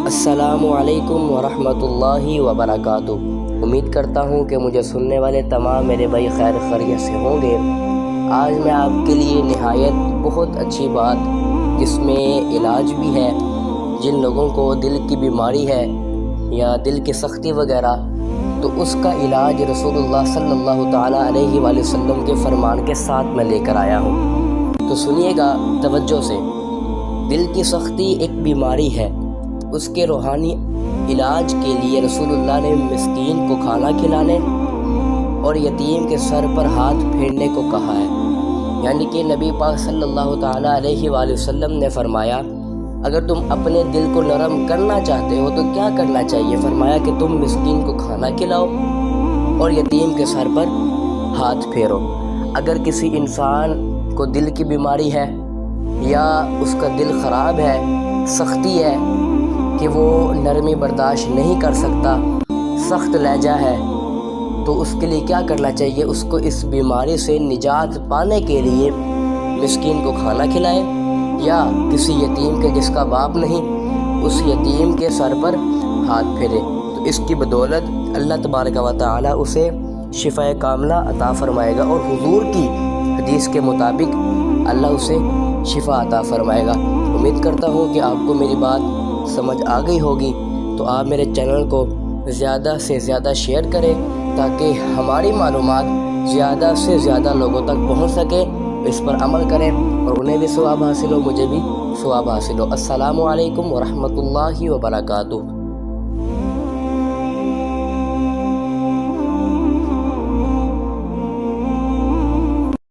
السلام علیکم ورحمۃ اللہ وبرکاتہ۔ امید کرتا ہوں کہ مجھے سننے والے تمام میرے بھائی خیر خیریت سے ہوں گے۔ آج میں آپ کے لیے نہایت بہت اچھی بات جس میں علاج بھی ہے، جن لوگوں کو دل کی بیماری ہے یا دل کی سختی وغیرہ، تو اس کا علاج رسول اللہ صلی اللہ تعالیٰ علیہ وآلہ وسلم کے فرمان کے ساتھ میں لے کر آیا ہوں۔ تو سنیے گا توجہ سے۔ دل کی سختی ایک بیماری ہے، اس کے روحانی علاج کے لیے رسول اللہ نے مسکین کو کھانا کھلانے اور یتیم کے سر پر ہاتھ پھیرنے کو کہا ہے۔ یعنی کہ نبی پاک صلی اللہ تعالیٰ علیہ وآلہ وسلم نے فرمایا، اگر تم اپنے دل کو نرم کرنا چاہتے ہو تو کیا کرنا چاہیے؟ فرمایا کہ تم مسکین کو کھانا کھلاؤ اور یتیم کے سر پر ہاتھ پھیرو۔ اگر کسی انسان کو دل کی بیماری ہے یا اس کا دل خراب ہے، سختی ہے کہ وہ نرمی برداشت نہیں کر سکتا، سخت لہجہ ہے، تو اس کے لیے کیا کرنا چاہیے؟ اس کو اس بیماری سے نجات پانے کے لیے مسکین کو کھانا کھلائے یا کسی یتیم کے جس کا باپ نہیں، اس یتیم کے سر پر ہاتھ پھیرے، تو اس کی بدولت اللہ تبارک و تعالی اسے شفاء کاملہ عطا فرمائے گا اور حضور کی حدیث کے مطابق اللہ اسے شفا عطا فرمائے گا۔ امید کرتا ہوں کہ آپ کو میری بات سمجھ آ گئی ہوگی، تو آپ میرے چینل کو زیادہ سے زیادہ شیئر کریں تاکہ ہماری معلومات زیادہ سے زیادہ لوگوں تک پہنچ سکے، اس پر عمل کریں اور انہیں بھی ثواب حاصل ہو، مجھے بھی ثواب حاصل ہو۔ السلام علیکم ورحمۃ اللہ وبرکاتہ۔